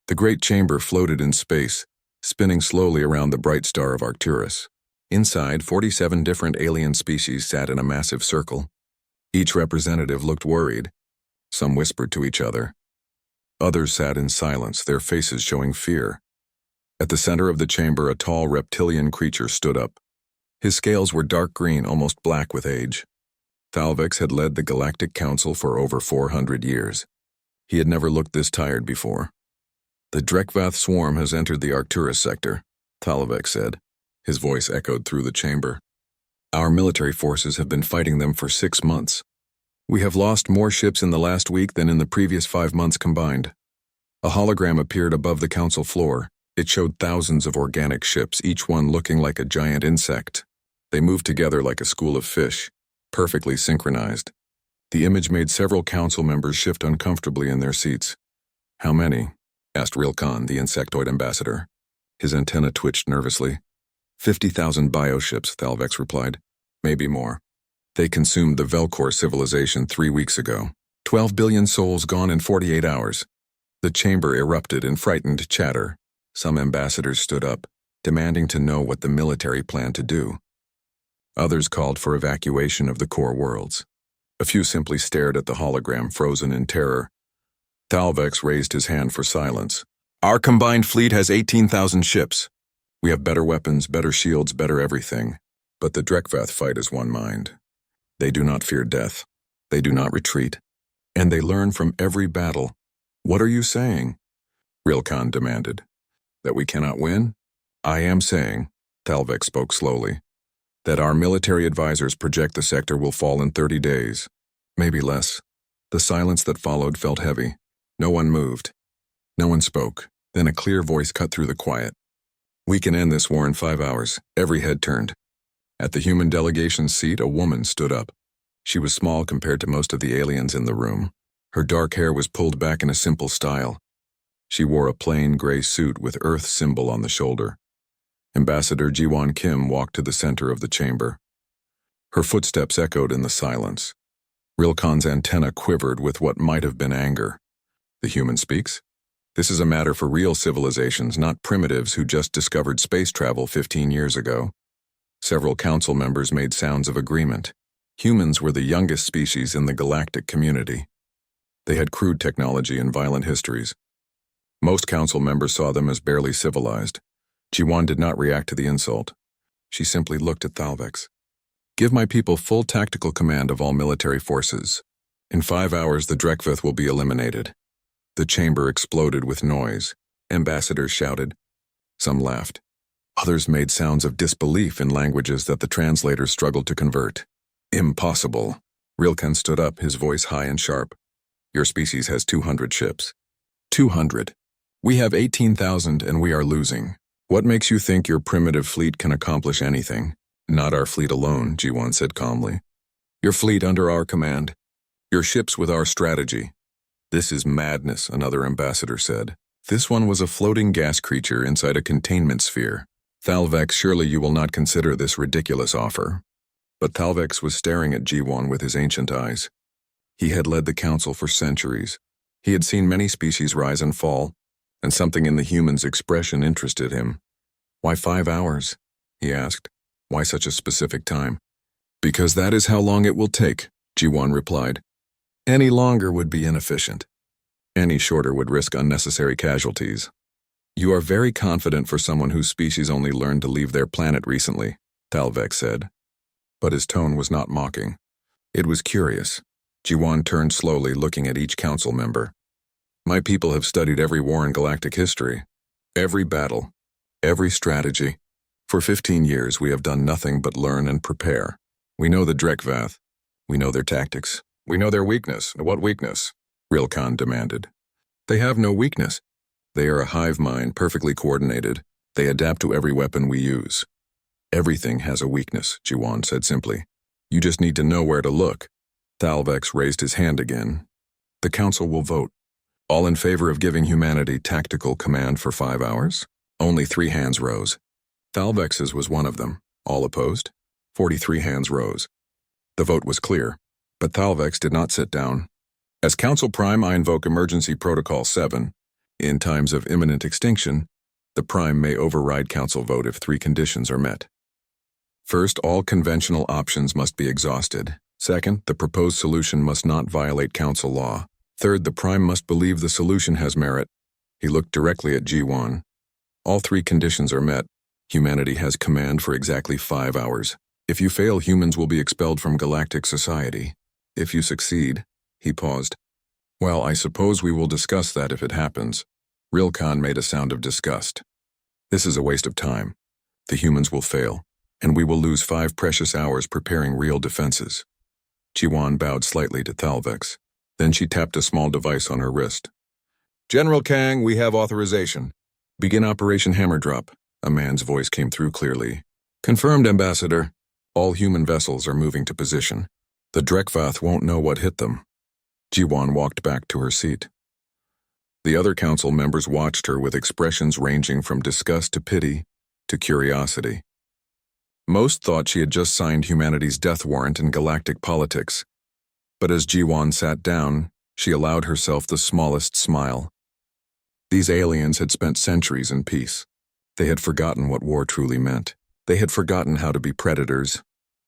The great chamber floated in space, spinning slowly around the bright star of Arcturus. Inside, 47 different alien species sat in a massive circle. Each representative looked worried. Some whispered to each other. Others sat in silence, their faces showing fear. At the center of the chamber, a tall reptilian creature stood up. His scales were dark green, almost black with age. Thalvex had led the Galactic Council for over 400 years. He had never looked this tired before. "The Drekvath swarm has entered the Arcturus sector," Thalvex said. His voice echoed through the chamber. "Our military forces have been fighting them for 6 months. We have lost more ships in the last week than in the previous 5 months combined." A hologram appeared above the council floor. It showed thousands of organic ships, each one looking like a giant insect. They moved together like a school of fish, perfectly synchronized. The image made several council members shift uncomfortably in their seats. "How many?" asked Rilkan, the insectoid ambassador. His antenna twitched nervously. 50,000 bioships, Thalvex replied. "Maybe more. They consumed the Velcor civilization 3 weeks ago. 12 billion souls gone in 48 hours. The chamber erupted in frightened chatter. Some ambassadors stood up, demanding to know what the military planned to do. Others called for evacuation of the core worlds. A few simply stared at the hologram, frozen in terror. Thalvex raised his hand for silence. "Our combined fleet has 18,000 ships. We have better weapons, better shields, better everything. But the Drekvath fight is one mind. They do not fear death. They do not retreat. And they learn from every battle." "What are you saying?" Rilkan demanded. "That we cannot win? I am saying," Thalvex spoke slowly, "that our military advisors project the sector will fall in 30 days. Maybe less." The silence that followed felt heavy. No one moved. No one spoke. Then a clear voice cut through the quiet. "We can end this war in 5 hours." Every head turned. At the human delegation's seat, a woman stood up. She was small compared to most of the aliens in the room. Her dark hair was pulled back in a simple style. She wore a plain gray suit with Earth symbol on the shoulder. Ambassador Jiwon Kim walked to the center of the chamber. Her footsteps echoed in the silence. Rilkan's antenna quivered with what might have been anger. "The human speaks? This is a matter for real civilizations, not primitives who just discovered space travel 15 years ago." Several council members made sounds of agreement. Humans were the youngest species in the galactic community. They had crude technology and violent histories. Most council members saw them as barely civilized. Jiwon did not react to the insult. She simply looked at Thalvex. "Give my people full tactical command of all military forces. In 5 hours, the Drekvath will be eliminated." The chamber exploded with noise. Ambassadors shouted. Some laughed. Others made sounds of disbelief in languages that the translators struggled to convert. "Impossible." Rilkan stood up, his voice high and sharp. "Your species has 200 ships." 200. "We have 18,000 and we are losing. What makes you think your primitive fleet can accomplish anything?" "Not our fleet alone," Jiwon said calmly. "Your fleet under our command. Your ships with our strategy." "This is madness," another ambassador said. This one was a floating gas creature inside a containment sphere. "Thalvex, surely you will not consider this ridiculous offer." But Thalvex was staring at Jiwon with his ancient eyes. He had led the council for centuries. He had seen many species rise and fall, and something in the human's expression interested him. "Why 5 hours?" he asked. "Why such a specific time?" "Because that is how long it will take," Jiwon replied. "Any longer would be inefficient. Any shorter would risk unnecessary casualties." "You are very confident for someone whose species only learned to leave their planet recently," Thalvex said. But his tone was not mocking. It was curious. Jiwon turned slowly, looking at each council member. "My people have studied every war in galactic history. Every battle. Every strategy. For 15 years we have done nothing but learn and prepare. We know the Drekvath. We know their tactics. We know their weakness." "What weakness?" Rilkan demanded. "They have no weakness. They are a hive mind, perfectly coordinated. They adapt to every weapon we use." "Everything has a weakness," Jiwon said simply. "You just need to know where to look." Thalvex raised his hand again. "The council will vote. All in favor of giving humanity tactical command for 5 hours?" Only 3 hands rose. Thalvex's was one of them. All opposed? 43 hands rose. The vote was clear, but Thalvex did not sit down. "As Council Prime, I invoke Emergency Protocol 7. In times of imminent extinction, the Prime may override Council vote if three conditions are met. First, all conventional options must be exhausted. Second, the proposed solution must not violate Council law. Third, the Prime must believe the solution has merit. He looked directly at G1. All three conditions are met. Humanity has command for exactly 5 hours. If you fail, humans will be expelled from galactic society. If you succeed, he paused. Well, I suppose we will discuss that if it happens. Rilkan made a sound of disgust. This is a waste of time. The humans will fail, and we will lose 5 precious hours preparing real defenses. Jiwan bowed slightly to Thalvex. Then she tapped a small device on her wrist. General Kang, we have authorization. Begin Operation Hammer Drop. A man's voice came through clearly. Confirmed, Ambassador. All human vessels are moving to position. The Drekvath won't know what hit them. Jiwan walked back to her seat. The other council members watched her with expressions ranging from disgust to pity to curiosity. Most thought she had just signed humanity's death warrant in galactic politics. But as Jiwan sat down, she allowed herself the smallest smile. These aliens had spent centuries in peace. They had forgotten what war truly meant. They had forgotten how to be predators.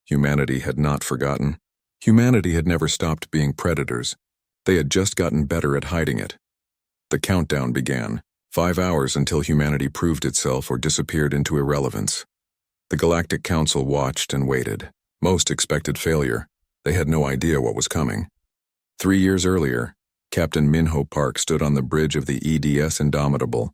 Humanity had not forgotten. Humanity had never stopped being predators. They had just gotten better at hiding it. The countdown began. 5 hours until humanity proved itself or disappeared into irrelevance. The Galactic Council watched and waited. Most expected failure. They had no idea what was coming. 3 years earlier, Captain Minho Park stood on the bridge of the EDS Indomitable,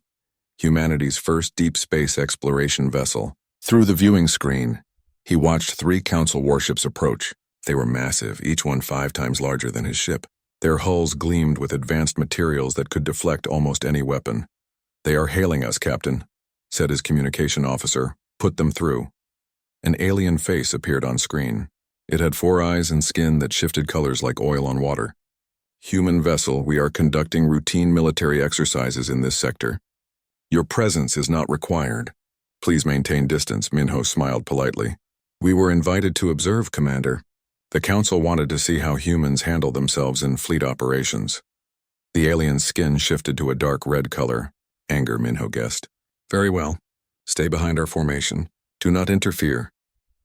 humanity's first deep space exploration vessel. Through the viewing screen, he watched 3 Council warships approach. They were massive, each one 5 times larger than his ship. Their hulls gleamed with advanced materials that could deflect almost any weapon. They are hailing us, Captain, said his communication officer. Put them through. An alien face appeared on screen. It had 4 eyes and skin that shifted colors like oil on water. Human vessel, we are conducting routine military exercises in this sector. Your presence is not required. Please maintain distance, Minho smiled politely. We were invited to observe, Commander. The Council wanted to see how humans handle themselves in fleet operations. The alien's skin shifted to a dark red color. Anger, Minho guessed. Very well. Stay behind our formation. Do not interfere.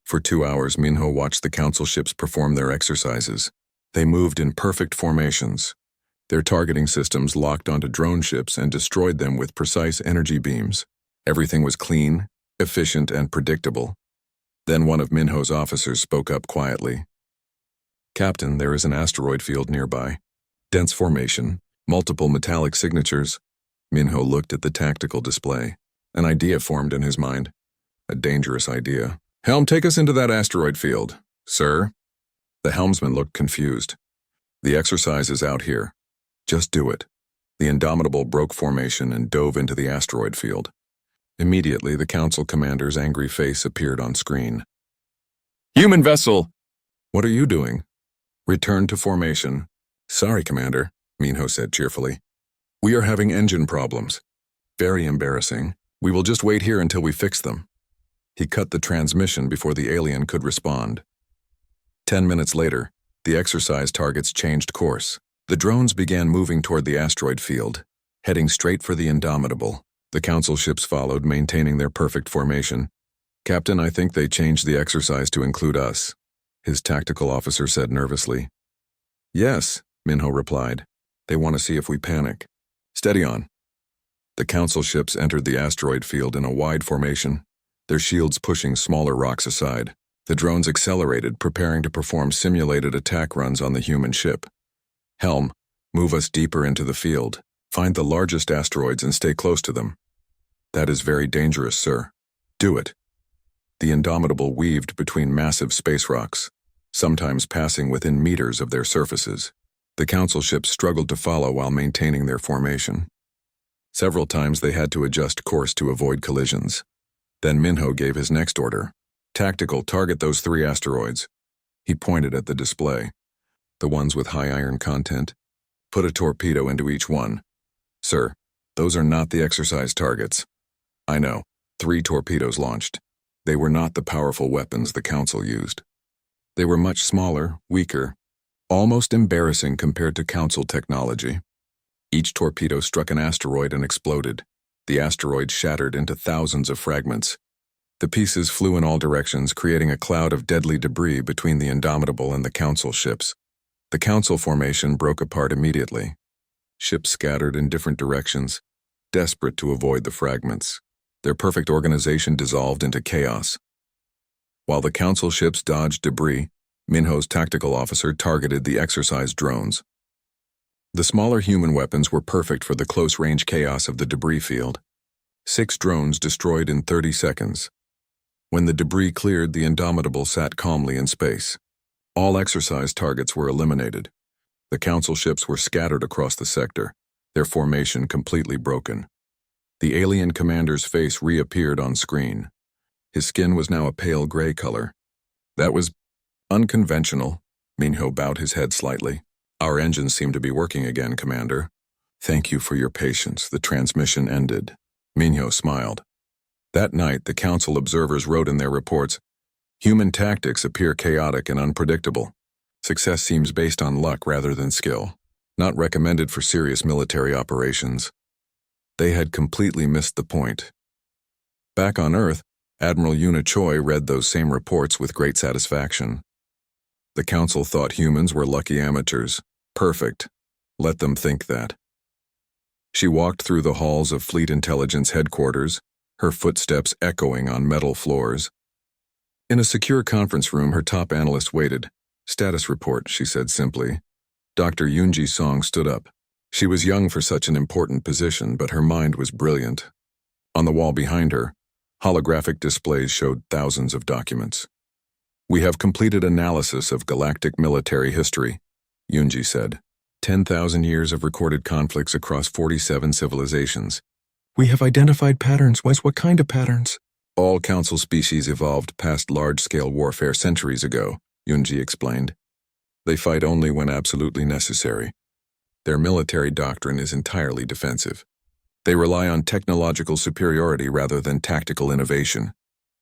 For 2 hours, Minho watched the Council ships perform their exercises. They moved in perfect formations. Their targeting systems locked onto drone ships and destroyed them with precise energy beams. Everything was clean, efficient, and predictable. Then one of Minho's officers spoke up quietly. Captain, there is an asteroid field nearby. Dense formation, multiple metallic signatures. Minho looked at the tactical display. An idea formed in his mind. A dangerous idea. Helm, take us into that asteroid field. Sir? The helmsman looked confused. The exercise is out here. Just do it. The Indomitable broke formation and dove into the asteroid field. Immediately, the Council commander's angry face appeared on screen. Human vessel! What are you doing? Return to formation. Sorry, Commander, Minho said cheerfully. We are having engine problems. Very embarrassing. We will just wait here until we fix them. He cut the transmission before the alien could respond. 10 minutes later, the exercise targets changed course. The drones began moving toward the asteroid field, heading straight for the Indomitable. The Council ships followed, maintaining their perfect formation. Captain, I think they changed the exercise to include us, his tactical officer said nervously. Yes, Minho replied. They want to see if we panic. Steady on. The Council ships entered the asteroid field in a wide formation, their shields pushing smaller rocks aside. The drones accelerated, preparing to perform simulated attack runs on the human ship. Helm, move us deeper into the field. Find the largest asteroids and stay close to them. That is very dangerous, sir. Do it. The Indomitable weaved between massive space rocks, sometimes passing within meters of their surfaces. The Council ships struggled to follow while maintaining their formation. Several times they had to adjust course to avoid collisions. Then Minho gave his next order. Tactical, target those 3 asteroids. He pointed at the display. The ones with high iron content. Put a torpedo into each one. Sir, those are not the exercise targets. I know. 3 torpedoes launched. They were not the powerful weapons the Council used. They were much smaller, weaker, almost embarrassing compared to Council technology. Each torpedo struck an asteroid and exploded. The asteroid shattered into thousands of fragments. The pieces flew in all directions, creating a cloud of deadly debris between the Indomitable and the Council ships. The Council formation broke apart immediately. Ships scattered in different directions, desperate to avoid the fragments. Their perfect organization dissolved into chaos. While the Council ships dodged debris, Minho's tactical officer targeted the exercise drones. The smaller human weapons were perfect for the close-range chaos of the debris field. 6 drones destroyed in 30 seconds. When the debris cleared, the Indomitable sat calmly in space. All exercise targets were eliminated. The Council ships were scattered across the sector, their formation completely broken. The alien commander's face reappeared on screen. His skin was now a pale gray color. That was unconventional. Minho bowed his head slightly. Our engines seem to be working again, Commander. Thank you for your patience. The transmission ended. Minho smiled. That night, the Council observers wrote in their reports, "Human tactics appear chaotic and unpredictable. Success seems based on luck rather than skill. Not recommended for serious military operations." They had completely missed the point. Back on Earth, Admiral Yuna Choi read those same reports with great satisfaction. The Council thought humans were lucky amateurs. Perfect. Let them think that. She walked through the halls of Fleet Intelligence headquarters, her footsteps echoing on metal floors. In a secure conference room, her top analyst waited. "Status report," she said simply. Dr. Yoonji Song stood up. She was young for such an important position, but her mind was brilliant. On the wall behind her, holographic displays showed thousands of documents. "We have completed analysis of galactic military history," Yoonji said. 10,000 years of recorded conflicts across 47 civilizations. "We have identified patterns." What kind of patterns? "All Council species evolved past large-scale warfare centuries ago," Yoonji explained. "They fight only when absolutely necessary. Their military doctrine is entirely defensive. They rely on technological superiority rather than tactical innovation."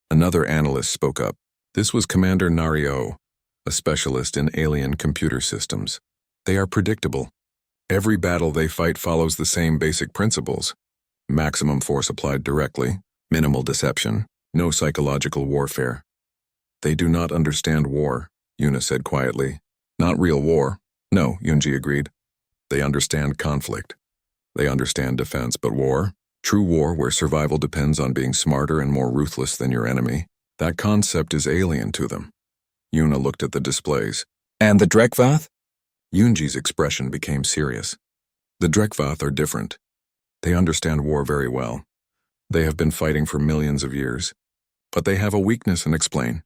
Another analyst spoke up. This was Commander Nario, a specialist in alien computer systems. "They are predictable. Every battle they fight follows the same basic principles. Maximum force applied directly, minimal deception, no psychological warfare." "They do not understand war," Yuna said quietly. "Not real war." "No," Yoonji agreed. "They understand conflict. They understand defense, but war, true war where survival depends on being smarter and more ruthless than your enemy, that concept is alien to them." Yuna looked at the displays. "And the Drekvath?" Yoonji's expression became serious. "The Drekvath are different. They understand war very well. They have been fighting for millions of years. But they have a weakness and explain.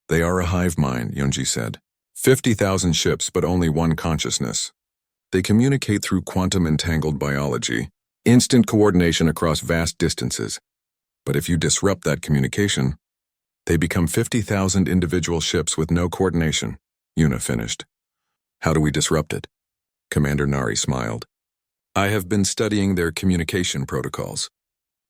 They are a hive mind," Yoonji said. 50,000 ships, but only one consciousness. They communicate through quantum-entangled biology, instant coordination across vast distances. But if you disrupt that communication, they become 50,000 individual ships with no coordination," Yuna finished. "How do we disrupt it?" Commander Nari smiled. "I have been studying their communication protocols.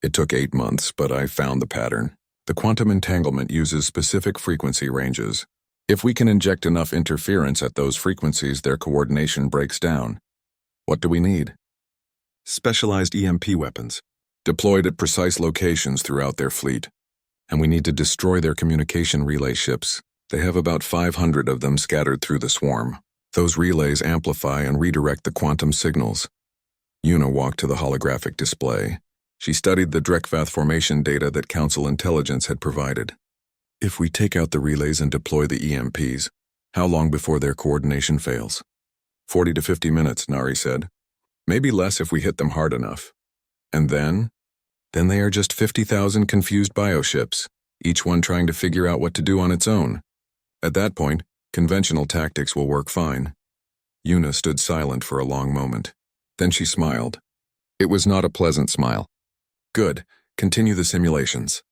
It took 8 months, but I found the pattern. The quantum entanglement uses specific frequency ranges. If we can inject enough interference at those frequencies, their coordination breaks down. What do we need? Specialized EMP weapons, deployed at precise locations throughout their fleet. And we need to destroy their communication relay ships. They have about 500 of them scattered through the swarm. Those relays amplify and redirect the quantum signals." Yuna walked to the holographic display. She studied the Drekvath formation data that Council Intelligence had provided. "If we take out the relays and deploy the EMPs, how long before their coordination fails?" 40 to 50 minutes, Nari said. "Maybe less if we hit them hard enough. And then? Then they are just 50,000 confused bioships, each one trying to figure out what to do on its own. At that point, conventional tactics will work fine." Yuna stood silent for a long moment. Then she smiled. It was not a pleasant smile. "Good. Continue the simulations.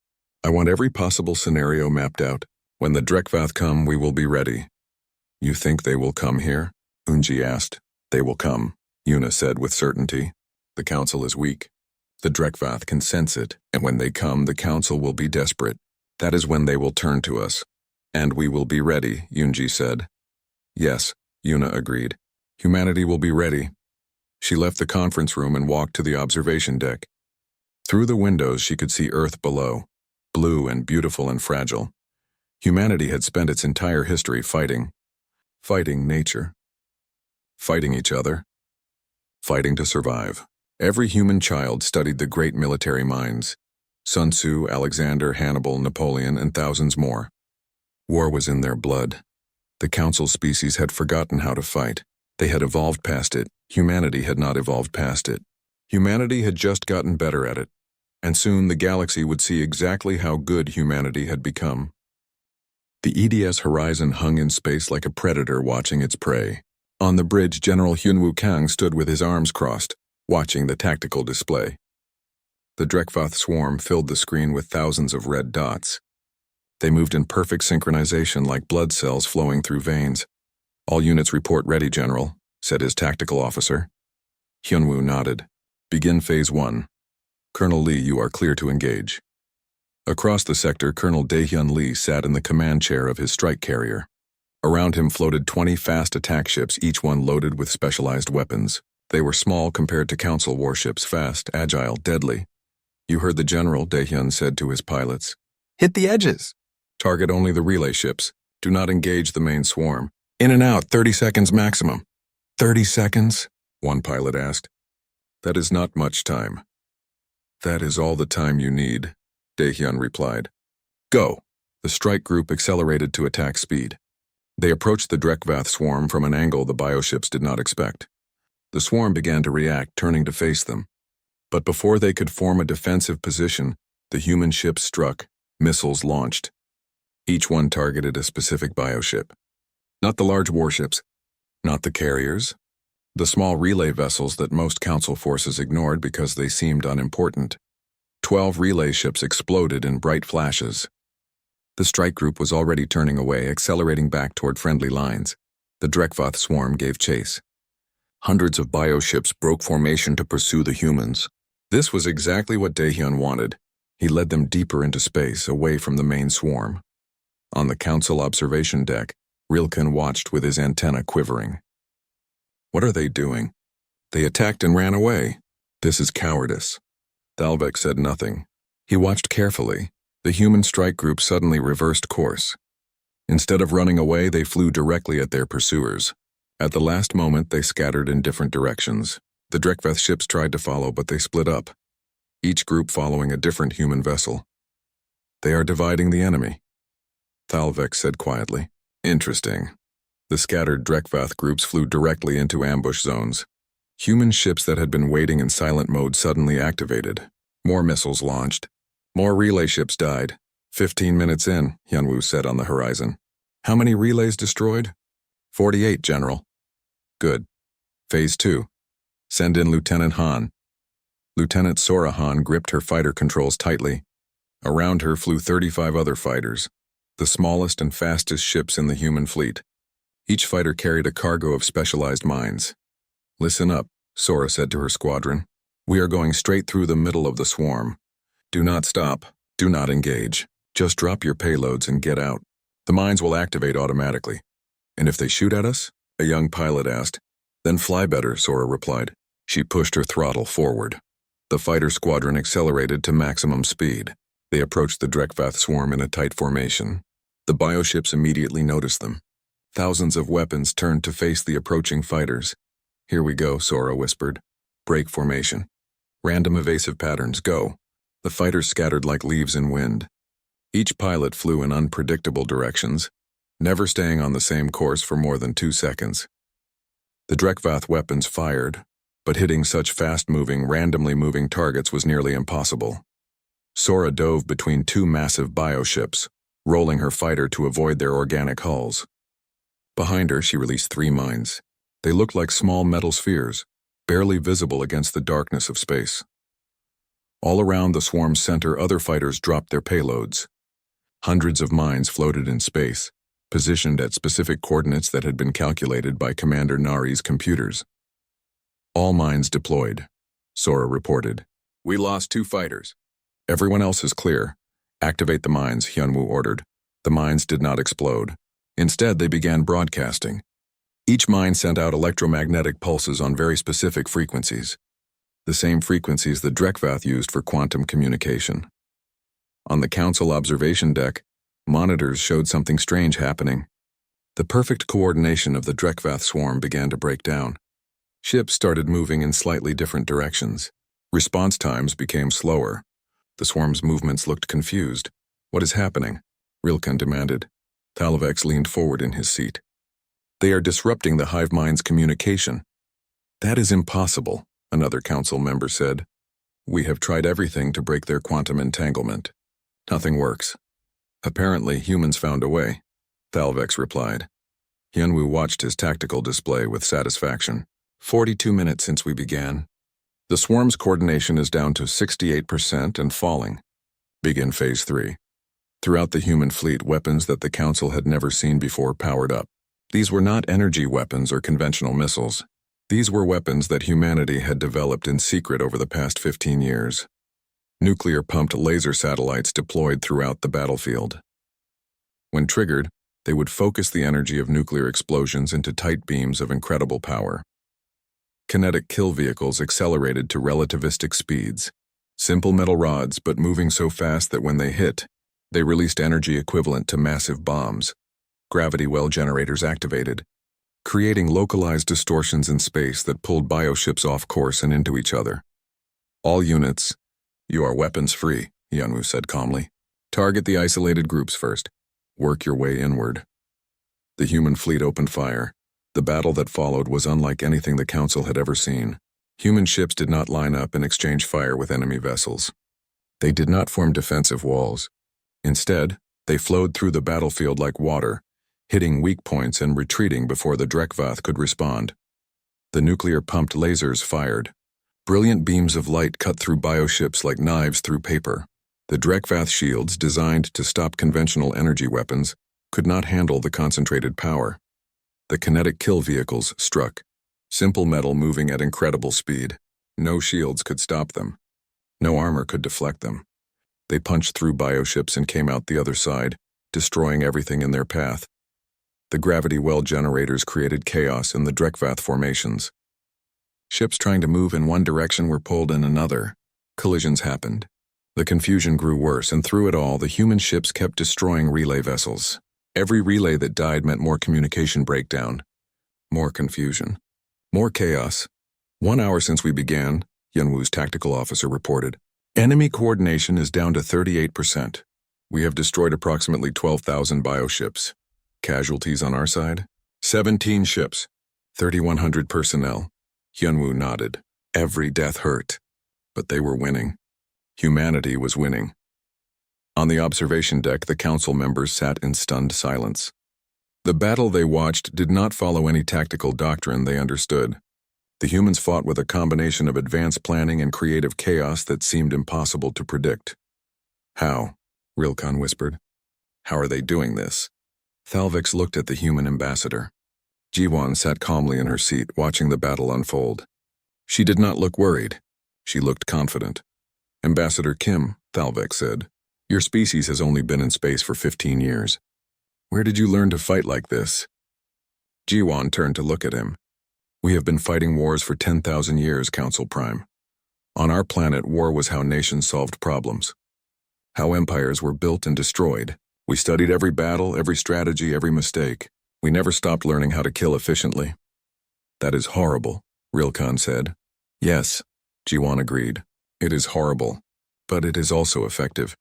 I want every possible scenario mapped out. When the Drekvath come, we will be ready." "You think they will come here?" Unji asked. "They will come," Yuna said with certainty. "The Council is weak. The Drekvath can sense it, and when they come, the Council will be desperate. That is when they will turn to us. And we will be ready," Yoonji said. "Yes," Yuna agreed. "Humanity will be ready. She left the conference room and walked to the observation deck. Through the windows she could see Earth below, blue and beautiful and fragile. Humanity had spent its entire history fighting nature, fighting each other, fighting to survive. Every human child studied the great military minds, Sun Tzu, Alexander, Hannibal, Napoleon, and thousands more. War was in their blood. The council species had forgotten how to fight. They had evolved past it. Humanity had not evolved past it. Humanity had just gotten better at it, and soon the galaxy would see exactly how good humanity had become. The EDS horizon hung in space like a predator watching its prey. On the bridge, General Hyunwoo Kang stood with his arms crossed, watching the tactical display. The Drekvath swarm filled the screen with thousands of red dots. They moved in perfect synchronization like blood cells flowing through veins. "All units report ready, General," said his tactical officer. Hyunwoo nodded. "Begin Phase 1. Colonel Lee, you are clear to engage." Across the sector, Colonel Daehyun Lee sat in the command chair of his strike carrier. Around him floated 20 fast attack ships, each one loaded with specialized weapons. They were small compared to Council warships, fast, agile, deadly. "You heard the General," Daehyun said to his pilots. "Hit the edges. Target only the relay ships. Do not engage the main swarm. In and out, 30 seconds maximum." 30 seconds? One pilot asked. "That is not much time." "That is all the time you need," Daehyun replied. "Go." The strike group accelerated to attack speed. They approached the Drekvath swarm from an angle the bioships did not expect. The swarm began to react, turning to face them. But before they could form a defensive position, the human ships struck, missiles launched. Each one targeted a specific bioship. Not the large warships, not the carriers, the small relay vessels that most Council forces ignored because they seemed unimportant. 12 relay ships exploded in bright flashes. The strike group was already turning away, accelerating back toward friendly lines. The Drekvath swarm gave chase. Hundreds of bioships broke formation to pursue the humans. This was exactly what Daehyun wanted. He led them deeper into space, away from the main swarm. On the Council observation deck, Rilken watched with his antenna quivering. "What are they doing?" "They attacked and ran away. This is cowardice." Thalvik said nothing. He watched carefully. The human strike group suddenly reversed course. Instead of running away, they flew directly at their pursuers. At the last moment, they scattered in different directions. The Drekvath ships tried to follow, but they split up, each group following a different human vessel. "They are dividing the enemy," Thalvik said quietly. "Interesting." The scattered Drekvath groups flew directly into ambush zones. Human ships that had been waiting in silent mode suddenly activated. More missiles launched. More relay ships died. 15 minutes in, Hyunwoo said on the horizon. "How many relays destroyed?" 48, General." "Good. Phase 2. Send in Lieutenant Han." Lieutenant Sora Han gripped her fighter controls tightly. Around her flew 35 other fighters, the smallest and fastest ships in the human fleet. Each fighter carried a cargo of specialized mines. "Listen up," Sora said to her squadron. "We are going straight through the middle of the swarm. Do not stop. Do not engage. Just drop your payloads and get out. The mines will activate automatically." "And if they shoot at us?" a young pilot asked. "Then fly better," Sora replied. She pushed her throttle forward. The fighter squadron accelerated to maximum speed. They approached the Drekvath swarm in a tight formation. The bioships immediately noticed them. Thousands of weapons turned to face the approaching fighters. "Here we go," Sora whispered. "Break formation. Random evasive patterns, go." The fighters scattered like leaves in wind. Each pilot flew in unpredictable directions, never staying on the same course for more than 2 seconds. The Drekvath weapons fired, but hitting such fast-moving, randomly moving targets was nearly impossible. Sora dove between 2 massive bioships, rolling her fighter to avoid their organic hulls. Behind her, she released 3 mines. They looked like small metal spheres, barely visible against the darkness of space. All around the swarm's center, other fighters dropped their payloads. Hundreds of mines floated in space, positioned at specific coordinates that had been calculated by Commander Nari's computers. "All mines deployed," Sora reported. "We lost 2 fighters. Everyone else is clear. Activate the mines," Hyunwoo ordered. The mines did not explode. Instead, they began broadcasting. Each mine sent out electromagnetic pulses on very specific frequencies, the same frequencies the Drekvath used for quantum communication. On the Council observation deck, monitors showed something strange happening. The perfect coordination of the Drekvath swarm began to break down. Ships started moving in slightly different directions. Response times became slower. The swarm's movements looked confused. "What is happening?" Rilkan demanded. Talvex leaned forward in his seat. "They are disrupting the hive mind's communication." "That is impossible," another council member said. "We have tried everything to break their quantum entanglement. Nothing works." "Apparently, humans found a way," Talvex replied. Hyunwoo watched his tactical display with satisfaction. 42 minutes since we began. The swarm's coordination is down to 68% and falling. Begin Phase 3. Throughout the human fleet, weapons that the Council had never seen before powered up. These were not energy weapons or conventional missiles. These were weapons that humanity had developed in secret over the past 15 years. Nuclear-pumped laser satellites deployed throughout the battlefield. When triggered, they would focus the energy of nuclear explosions into tight beams of incredible power. Kinetic kill vehicles accelerated to relativistic speeds. Simple metal rods, but moving so fast that when they hit, they released energy equivalent to massive bombs. Gravity well generators activated, creating localized distortions in space that pulled bioships off course and into each other. "All units, you are weapons-free," Hyunwoo said calmly. "Target the isolated groups first. Work your way inward." The human fleet opened fire. The battle that followed was unlike anything the Council had ever seen. Human ships did not line up and exchange fire with enemy vessels. They did not form defensive walls. Instead, they flowed through the battlefield like water, hitting weak points and retreating before the Drekvath could respond. The nuclear-pumped lasers fired. Brilliant beams of light cut through bioships like knives through paper. The Drekvath shields, designed to stop conventional energy weapons, could not handle the concentrated power. The kinetic kill vehicles struck, simple metal moving at incredible speed. No shields could stop them. No armor could deflect them. They punched through bioships and came out the other side, destroying everything in their path. The gravity well generators created chaos in the Drekvath formations. Ships trying to move in one direction were pulled in another. Collisions happened. The confusion grew worse, and through it all, the human ships kept destroying relay vessels. Every relay that died meant more communication breakdown, more confusion, more chaos. 1 hour since we began, Hyunwoo's tactical officer reported. Enemy coordination is down to 38%. We have destroyed approximately 12,000 bioships. Casualties on our side? 17 ships, 3,100 personnel. Hyunwoo nodded. Every death hurt, but they were winning. Humanity was winning. On the observation deck, the council members sat in stunned silence. The battle they watched did not follow any tactical doctrine they understood. The humans fought with a combination of advanced planning and creative chaos that seemed impossible to predict. "How?" Rilkan whispered. "How are they doing this?" Thalvix looked at the human ambassador. Jiwon sat calmly in her seat, watching the battle unfold. She did not look worried. She looked confident. "Ambassador Kim," Thalvix said, "your species has only been in space for 15 years. Where did you learn to fight like this?" Jiwon turned to look at him. "We have been fighting wars for 10,000 years, Council Prime. On our planet, war was how nations solved problems, how empires were built and destroyed. We studied every battle, every strategy, every mistake. We never stopped learning how to kill efficiently." "That is horrible," Rilkan said. "Yes," Jiwon agreed. "It is horrible, but it is also effective."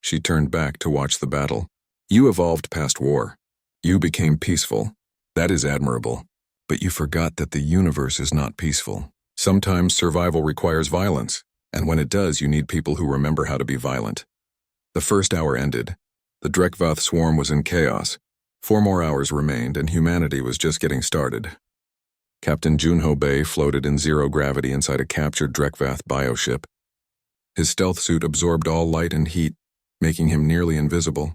She turned back to watch the battle. "You evolved past war. You became peaceful. That is admirable. But you forgot that the universe is not peaceful. Sometimes survival requires violence, and when it does, you need people who remember how to be violent." The first hour ended. The Drekvath swarm was in chaos. 4 more hours remained, and humanity was just getting started. Captain Junho Bay floated in zero gravity inside a captured Drekvath bioship. His stealth suit absorbed all light and heat, making him nearly invisible.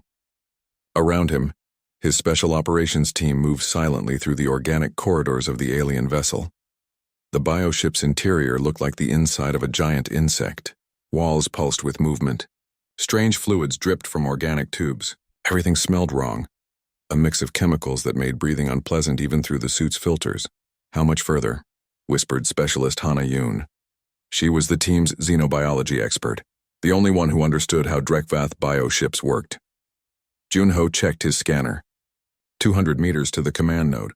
Around him, his special operations team moved silently through the organic corridors of the alien vessel. The bioship's interior looked like the inside of a giant insect. Walls pulsed with movement. Strange fluids dripped from organic tubes. Everything smelled wrong. a mix of chemicals that made breathing unpleasant even through the suit's filters. "How much further?" whispered Specialist Hana Yoon. She was the team's xenobiology expert, the only one who understood how Drekvath bioships worked. Junho checked his scanner. 200 meters to the command node.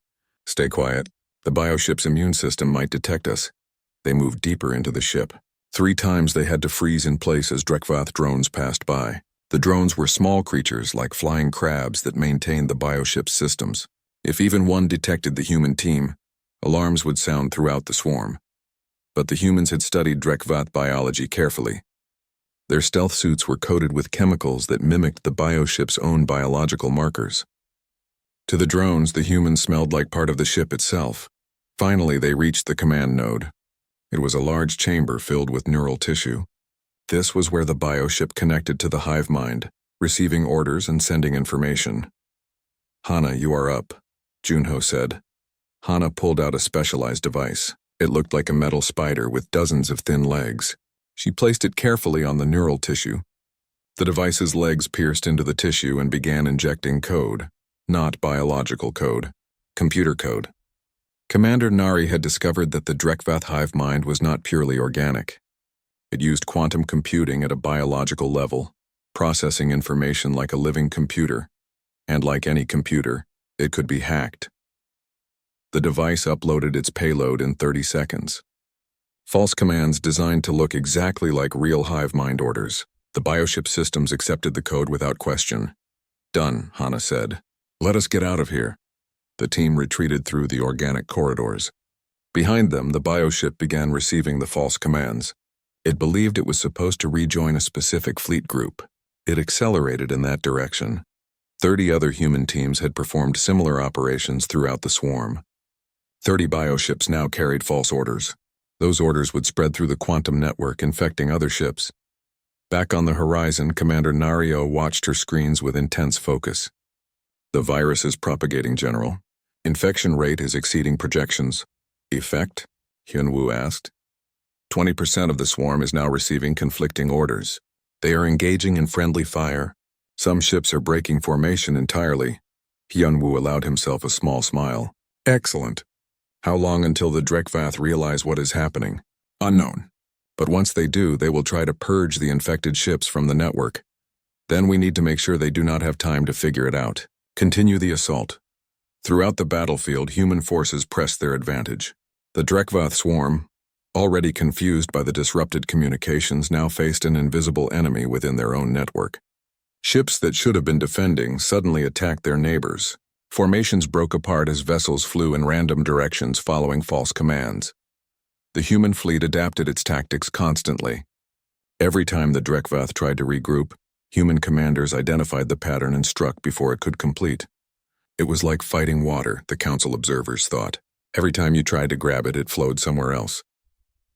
"Stay quiet. The bioship's immune system might detect us." They moved deeper into the ship. 3 times they had to freeze in place as Drekvath drones passed by. The drones were small creatures like flying crabs that maintained the bioship's systems. If even one detected the human team, alarms would sound throughout the swarm. But the humans had studied Drekvath biology carefully. Their stealth suits were coated with chemicals that mimicked the bioship's own biological markers. To the drones, the humans smelled like part of the ship itself. Finally, they reached the command node. It was a large chamber filled with neural tissue. This was where the bioship connected to the hive mind, receiving orders and sending information. "Hana, you are up," Junho said. Hana pulled out a specialized device. It looked like a metal spider with dozens of thin legs. She placed it carefully on the neural tissue. The device's legs pierced into the tissue and began injecting code, not biological code, computer code. Commander Nari had discovered that the Drekvath hive mind was not purely organic. It used quantum computing at a biological level, processing information like a living computer, and like any computer, it could be hacked. The device uploaded its payload in 30 seconds. False commands designed to look exactly like real hive mind orders. The bioship systems accepted the code without question. "Done," Hana said. "Let us get out of here." The team retreated through the organic corridors. Behind them, the bioship began receiving the false commands. It believed it was supposed to rejoin a specific fleet group. It accelerated in that direction. 30 other human teams had performed similar operations throughout the swarm. 30 bioships now carried false orders. Those orders would spread through the quantum network, infecting other ships. Back on the horizon, Commander Nario watched her screens with intense focus. "The virus is propagating, General. Infection rate is exceeding projections." "Effect?" Hyunwoo asked. 20% of the swarm is now receiving conflicting orders. They are engaging in friendly fire. Some ships are breaking formation entirely. Hyunwoo allowed himself a small smile. "Excellent. How long until the Drekvath realize what is happening?" "Unknown. But once they do, they will try to purge the infected ships from the network. Then we need to make sure they do not have time to figure it out. Continue the assault." Throughout the battlefield, human forces pressed their advantage. The Drekvath swarm, already confused by the disrupted communications, now faced an invisible enemy within their own network. Ships that should have been defending suddenly attacked their neighbors. Formations broke apart as vessels flew in random directions following false commands. The human fleet adapted its tactics constantly. Every time the Drekvath tried to regroup, human commanders identified the pattern and struck before it could complete. It was like fighting water, the council observers thought. Every time you tried to grab it, it flowed somewhere else.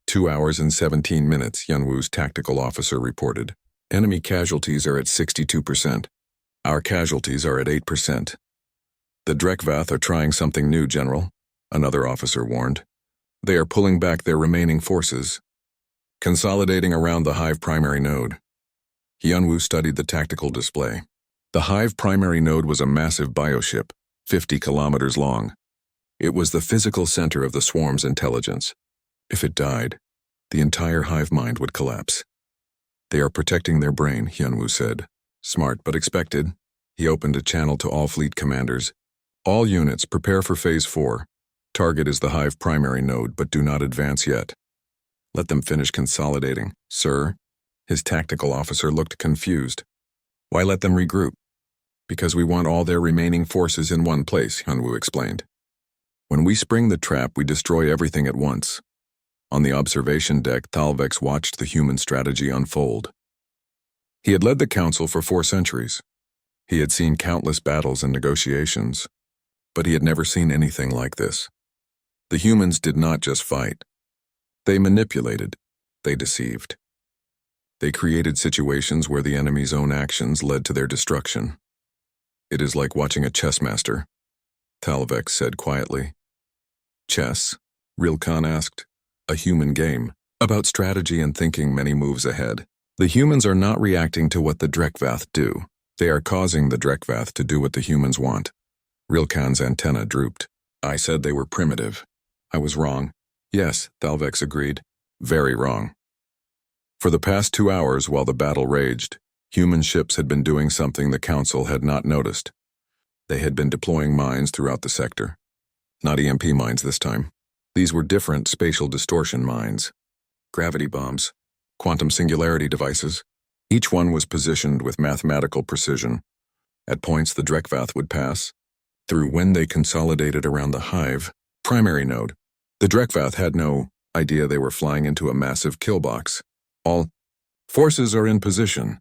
2 hours and 17 minutes, Hyunwoo's tactical officer reported. "Enemy casualties are at 62%. Our casualties are at 8%. "The Drekvath are trying something new, General," another officer warned. "They are pulling back their remaining forces, consolidating around the Hive primary node." Hyunwoo studied the tactical display. The Hive primary node was a massive bioship, 50 kilometers long. It was the physical center of the swarm's intelligence. If it died, the entire hive mind would collapse. "They are protecting their brain," Hyunwoo said. "Smart but expected." He opened a channel to all fleet commanders. "All units, prepare for Phase 4. Target is the hive primary node, but do not advance yet." "Let them finish consolidating, sir." His tactical officer looked confused. "Why let them regroup?" "Because we want all their remaining forces in one place," Hyunwoo explained. "When we spring the trap, we destroy everything at once." On the observation deck, Thalvex watched the human strategy unfold. He had led the council for 4 centuries. He had seen countless battles and negotiations, but he had never seen anything like this. The humans did not just fight. They manipulated. They deceived. They created situations where the enemy's own actions led to their destruction. "It is like watching a chess master," Thalvex said quietly. "Chess?" Rilkan asked. "A human game, about strategy and thinking many moves ahead. The humans are not reacting to what the Drekvath do. They are causing the Drekvath to do what the humans want. Rilkan's antenna drooped. I said they were primitive. I was wrong. Yes, Thalvex agreed. Very wrong. For the past 2 hours while the battle raged, human ships had been doing something the Council had not noticed. They had been deploying mines throughout the sector. Not EMP mines this time. These were different spatial distortion mines. Gravity bombs, quantum singularity devices. Each one was positioned with mathematical precision. At points the Drekvath would pass, through when they consolidated around the hive primary node. The Drekvath had no idea they were flying into a massive killbox. All forces are in position,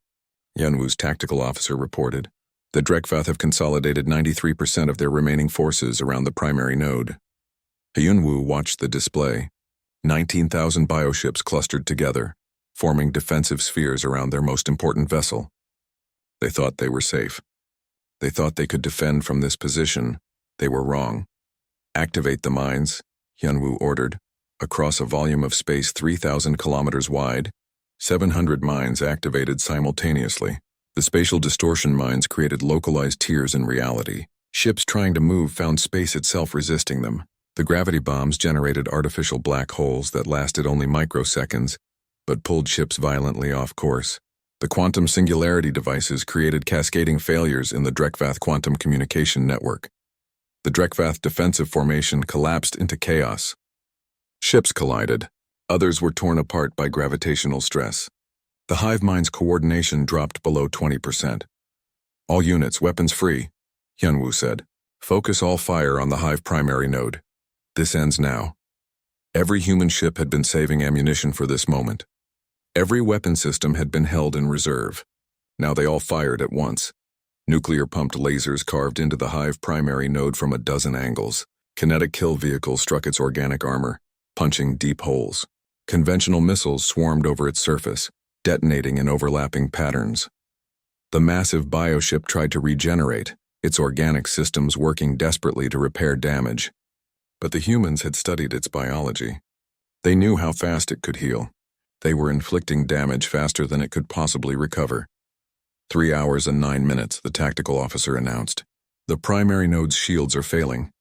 Yunwu's tactical officer reported. The Drekvath have consolidated 93% of their remaining forces around the primary node. Yunwu watched the display. 19,000 bioships clustered together, forming defensive spheres around their most important vessel. They thought they were safe. They thought they could defend from this position. They were wrong. Activate the mines, Yunwu ordered. Across a volume of space 3,000 kilometers wide, 700 mines activated simultaneously. The spatial distortion mines created localized tears in reality. Ships trying to move found space itself resisting them. The gravity bombs generated artificial black holes that lasted only microseconds, but pulled ships violently off course. The quantum singularity devices created cascading failures in the Drekvath quantum communication network. The Drekvath defensive formation collapsed into chaos. Ships collided. Others were torn apart by gravitational stress. The hive mind's coordination dropped below 20%. All units weapons free, Yunwu said. Focus all fire on the hive primary node. This ends now. Every human ship had been saving ammunition for this moment. Every weapon system had been held in reserve. Now they all fired at once. Nuclear-pumped lasers carved into the hive primary node from a dozen angles. Kinetic kill vehicles struck its organic armor, punching deep holes. Conventional missiles swarmed over its surface, detonating in overlapping patterns. The massive bioship tried to regenerate, its organic systems working desperately to repair damage. But the humans had studied its biology. They knew how fast it could heal. They were inflicting damage faster than it could possibly recover. 3 hours and 9 minutes, the tactical officer announced. The primary node's shields are failing.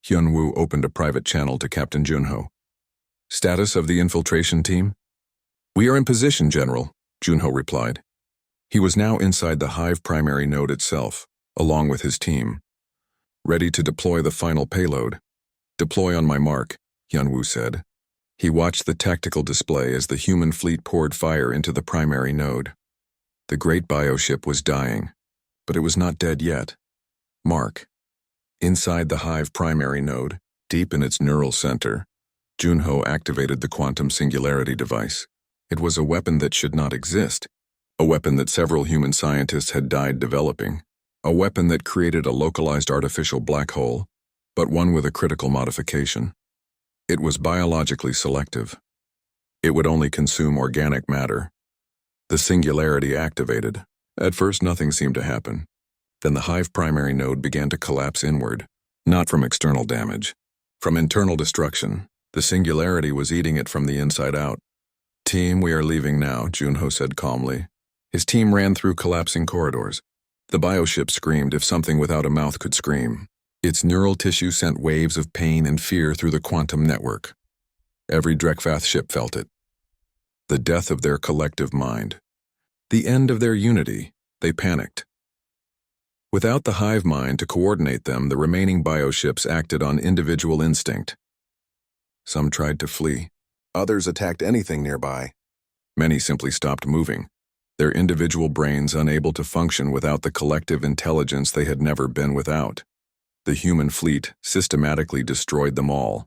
Hyunwoo opened a private channel to Captain Junho. Status of the infiltration team? We are in position, General, Junho replied. He was now inside the hive primary node itself, along with his team. Ready to deploy the final payload. Deploy on my mark, Hyunwoo said. He watched the tactical display as the human fleet poured fire into the primary node. The great bioship was dying, but it was not dead yet. Mark. Inside the hive primary node, deep in its neural center, Junho activated the quantum singularity device. It was a weapon that should not exist, a weapon that several human scientists had died developing, a weapon that created a localized artificial black hole, but one with a critical modification. It was biologically selective. It would only consume organic matter. The singularity activated. At first, nothing seemed to happen. Then the hive primary node began to collapse inward, not from external damage. From internal destruction, the singularity was eating it from the inside out. Team, we are leaving now, Junho said calmly. His team ran through collapsing corridors. The bioship screamed if something without a mouth could scream. Its neural tissue sent waves of pain and fear through the quantum network. Every Drekvath ship felt it. The death of their collective mind. The end of their unity. They panicked. Without the hive mind to coordinate them, the remaining bioships acted on individual instinct. Some tried to flee. Others attacked anything nearby. Many simply stopped moving, their individual brains unable to function without the collective intelligence they had never been without. The human fleet systematically destroyed them all.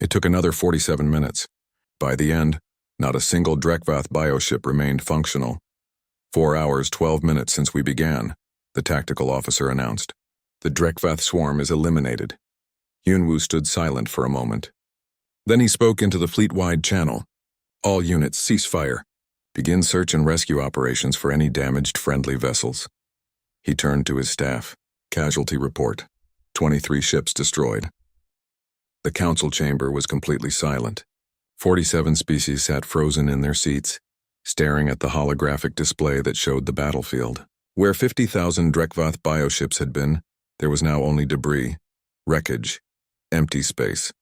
It took another 47 minutes. By the end, not a single Drekvath bioship remained functional. 4 hours, 12 minutes since we began, the tactical officer announced. The Drekvath swarm is eliminated. Yunwoo stood silent for a moment. Then he spoke into the fleet-wide channel. All units, cease fire. Begin search and rescue operations for any damaged friendly vessels. He turned to his staff. Casualty report. 23 ships destroyed. The council chamber was completely silent. 47 species sat frozen in their seats, staring at the holographic display that showed the battlefield. Where 50,000 Drekvath bioships had been, There was now only debris, wreckage, empty space.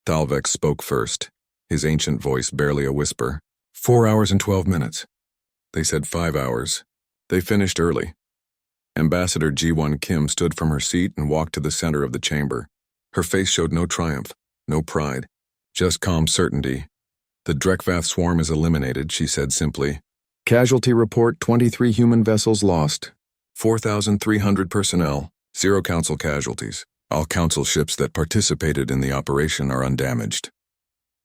Thalvex spoke first, his ancient voice barely a whisper. 4 hours and 12 minutes. They said 5 hours. They finished early. Ambassador Ji-won Kim stood from her seat and walked to the center of the chamber. Her face showed no triumph, no pride, just calm certainty. The Drekvath swarm is eliminated, she said simply. Casualty report: 23 human vessels lost. 4,300 personnel, 0 council casualties. All council ships that participated in the operation are undamaged.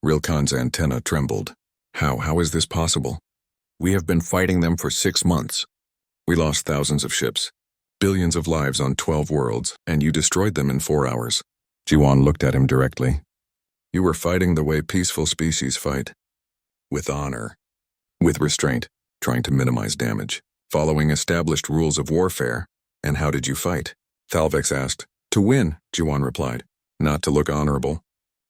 Rilkan's antenna trembled. How is this possible? We have been fighting them for 6 months. We lost thousands of ships, billions of lives on 12 worlds, and you destroyed them in 4 hours. Ji-won looked at him directly. You were fighting the way peaceful species fight. With honor. With restraint, trying to minimize damage. Following established rules of warfare. And how did you fight? Thalvex asked. To win, Ji-won replied. Not to look honorable.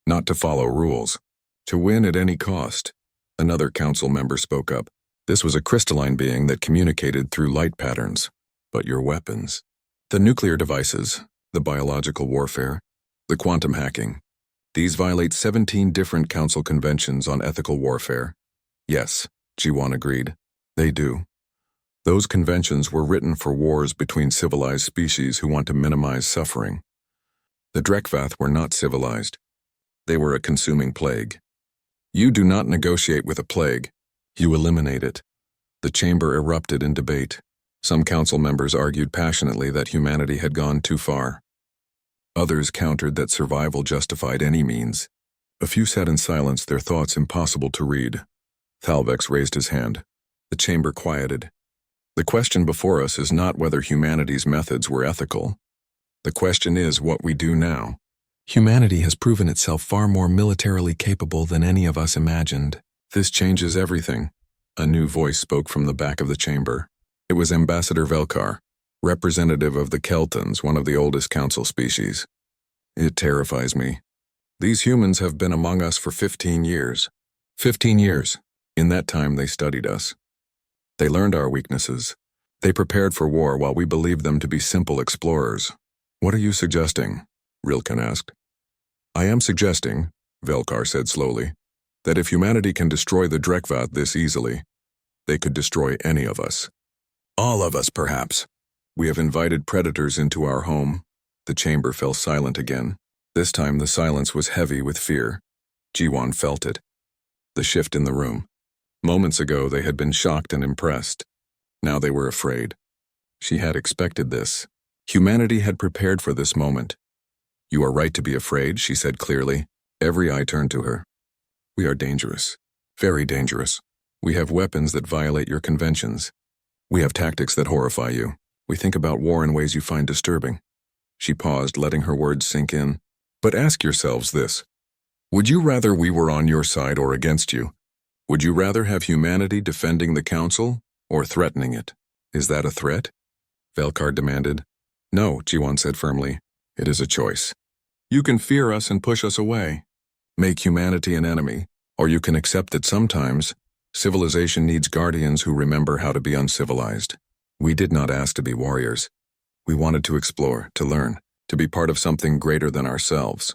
Not to follow rules. To win at any cost. Another council member spoke up. This was a crystalline being that communicated through light patterns. But your weapons. The nuclear devices, the biological warfare, the quantum hacking. These violate 17 different council conventions on ethical warfare. Yes, Ji-won agreed. They do. Those conventions were written for wars between civilized species who want to minimize suffering. The Drekvath were not civilized. They were a consuming plague. You do not negotiate with a plague. You eliminate it. The chamber erupted in debate. Some council members argued passionately that humanity had gone too far. Others countered that survival justified any means. A few sat in silence, their thoughts impossible to read. Thalvex raised his hand. The chamber quieted. The question before us is not whether humanity's methods were ethical. The question is what we do now. Humanity has proven itself far more militarily capable than any of us imagined. This changes everything. A new voice spoke from the back of the chamber. It was Ambassador Velkar, representative of the Keltons, one of the oldest council species. It terrifies me. These humans have been among us for 15 years. 15 years. In that time they studied us. They learned our weaknesses. They prepared for war while we believed them to be simple explorers. What are you suggesting? Rilkan asked. I am suggesting, Velkar said slowly, that if humanity can destroy the Drekvath this easily, they could destroy any of us. All of us, perhaps. We have invited predators into our home. The chamber fell silent again. This time the silence was heavy with fear. Ji-won felt it. The shift in the room. Moments ago they had been shocked and impressed. Now they were afraid. She had expected this. Humanity had prepared for this moment. You are right to be afraid, she said clearly. Every eye turned to her. We are dangerous. Very dangerous. We have weapons that violate your conventions. We have tactics that horrify you. We think about war in ways you find disturbing. She paused, letting her words sink in. But ask yourselves this. Would you rather we were on your side or against you? Would you rather have humanity defending the council or threatening it? Is that a threat? Velkar demanded. No, Ji-won said firmly. It is a choice. You can fear us and push us away. Make humanity an enemy, or you can accept that sometimes civilization needs guardians who remember how to be uncivilized. We did not ask to be warriors. We wanted to explore, to learn, to be part of something greater than ourselves.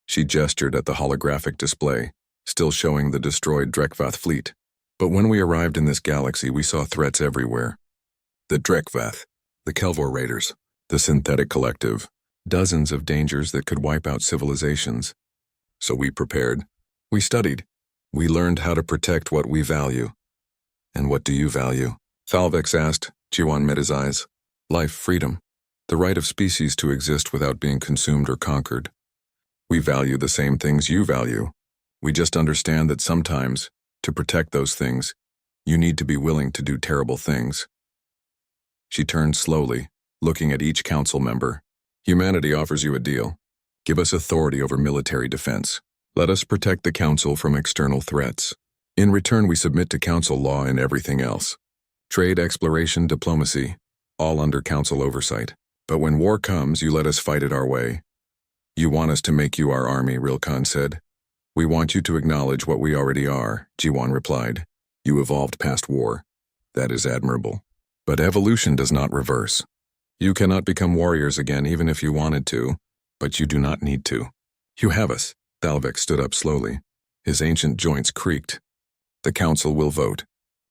She gestured at the holographic display, still showing the destroyed Drekvath fleet. But when we arrived in this galaxy, we saw threats everywhere. The Drekvath, the Kelvor Raiders, the Synthetic Collective, dozens of dangers that could wipe out civilizations. So we prepared. We studied. We learned how to protect what we value. And what do you value? Thalvex asked. Ji-won met his eyes. Life, freedom, the right of species to exist without being consumed or conquered. We value the same things you value. We just understand that sometimes, to protect those things, you need to be willing to do terrible things. She turned slowly, looking at each council member. Humanity offers you a deal. Give us authority over military defense. Let us protect the council from external threats. In return, we submit to council law and everything else. Trade, exploration, diplomacy, all under council oversight. But when war comes, you let us fight it our way. You want us to make you our army, Rilkan said. We want you to acknowledge what we already are, Ji-won replied. You evolved past war. That is admirable. But evolution does not reverse. You cannot become warriors again even if you wanted to, but you do not need to. You have us. Thalvex stood up slowly. His ancient joints creaked. The council will vote.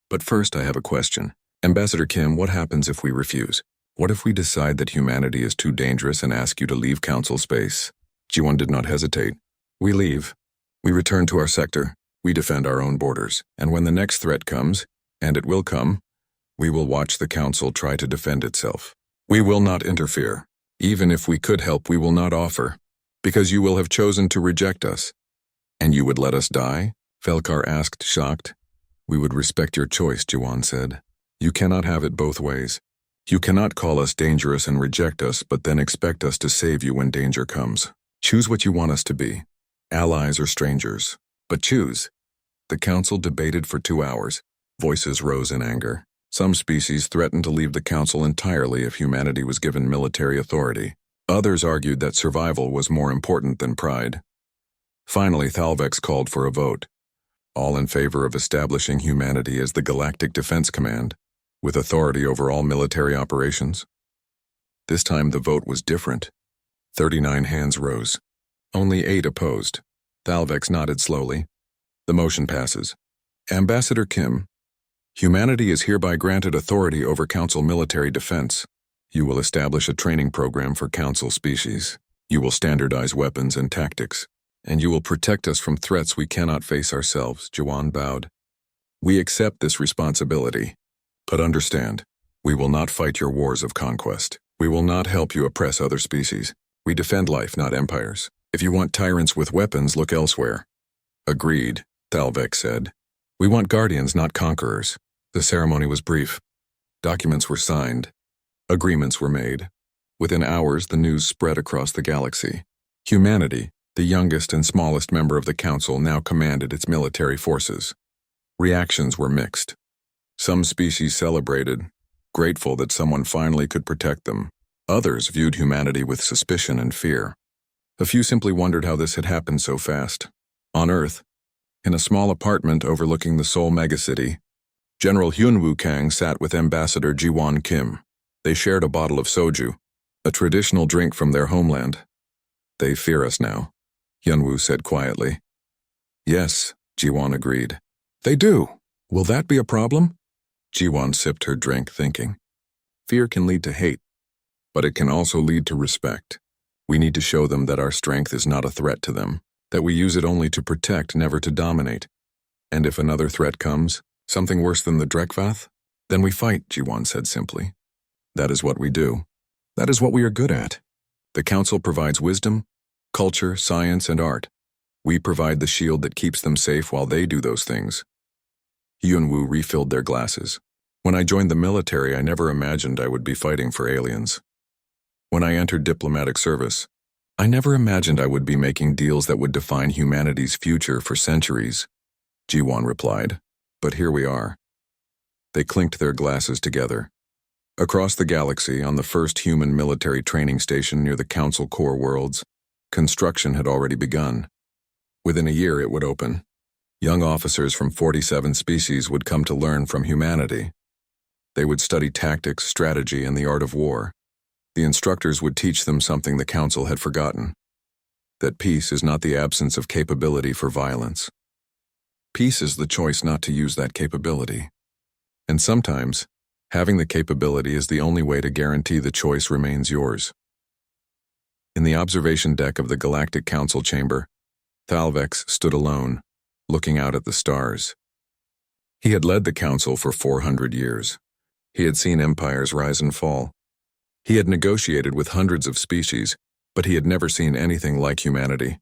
But first I have a question. Ambassador Kim, what happens if we refuse? What if we decide that humanity is too dangerous and ask you to leave council space? Ji-won did not hesitate. We leave. We return to our sector. We defend our own borders. And when the next threat comes, and it will come, we will watch the council try to defend itself. We will not interfere. Even if we could help, we will not offer, because you will have chosen to reject us. And you would let us die? Felkar asked, shocked. We would respect your choice, Ji-won said. You cannot have it both ways. You cannot call us dangerous and reject us, but then expect us to save you when danger comes. Choose what you want us to be, allies or strangers. But choose. The council debated for 2 hours. Voices rose in anger. Some species threatened to leave the council entirely if humanity was given military authority. Others argued that survival was more important than pride. Finally, Thalvex called for a vote. All in favor of establishing humanity as the Galactic Defense Command, with authority over all military operations. This time the vote was different. 39 hands rose. Only 8 opposed. Thalvex nodded slowly. The motion passes. Ambassador Kim, humanity is hereby granted authority over Council military defense. You will establish a training program for Council species. You will standardize weapons and tactics. And you will protect us from threats we cannot face ourselves, Ji-won bowed. We accept this responsibility. But understand, we will not fight your wars of conquest. We will not help you oppress other species. We defend life, not empires. If you want tyrants with weapons, look elsewhere. Agreed, Thalvex said. We want guardians, not conquerors. The ceremony was brief. Documents were signed. Agreements were made. Within hours, the news spread across the galaxy. Humanity, the youngest and smallest member of the council, now commanded its military forces. Reactions were mixed. Some species celebrated, grateful that someone finally could protect them. Others viewed humanity with suspicion and fear. A few simply wondered how this had happened so fast. On Earth, in a small apartment overlooking the Seoul megacity, General Hyunwoo Kang sat with Ambassador Ji-won Kim. They shared a bottle of soju, a traditional drink from their homeland. They fear us now, Hyunwoo said quietly. Yes, Ji-won agreed. They do. Will that be a problem? Ji-won sipped her drink, thinking. Fear can lead to hate, but it can also lead to respect. We need to show them that our strength is not a threat to them, that we use it only to protect, never to dominate. And if another threat comes, something worse than the Drekvath, then we fight, Ji-won said simply. That is what we do. That is what we are good at. The council provides wisdom, culture, science, and art. We provide the shield that keeps them safe while they do those things. Hyunwoo refilled their glasses. When I joined the military, I never imagined I would be fighting for aliens. When I entered diplomatic service, I never imagined I would be making deals that would define humanity's future for centuries, Ji-won replied. But here we are. They clinked their glasses together. Across the galaxy, on the first human military training station near the Council core worlds, construction had already begun. Within a year it would open. Young officers from 47 species would come to learn from humanity. They would study tactics, strategy, and the art of war. The instructors would teach them something the Council had forgotten: that peace is not the absence of capability for violence. Peace is the choice not to use that capability. And sometimes, having the capability is the only way to guarantee the choice remains yours. In the observation deck of the Galactic Council chamber, Thalvex stood alone, looking out at the stars. He had led the Council for 400 years. He had seen empires rise and fall. He had negotiated with hundreds of species, but he had never seen anything like humanity.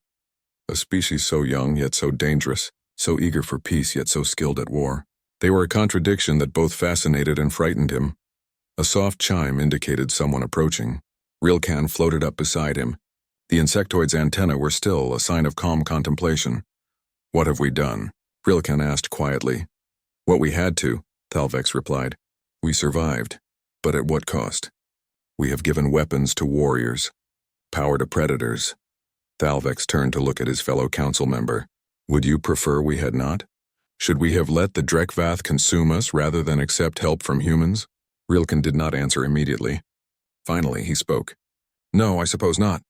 A species so young yet so dangerous, so eager for peace yet so skilled at war. They were a contradiction that both fascinated and frightened him. A soft chime indicated someone approaching. Rilkan floated up beside him. The insectoid's antennae were still, a sign of calm contemplation. What have we done? Rilkan asked quietly. What we had to, Thalvex replied. We survived. But at what cost? We have given weapons to warriors, power to predators. Thalvex turned to look at his fellow council member. Would you prefer we had not? Should we have let the Drekvath consume us rather than accept help from humans? Rilkan did not answer immediately. Finally, he spoke. No, I suppose not.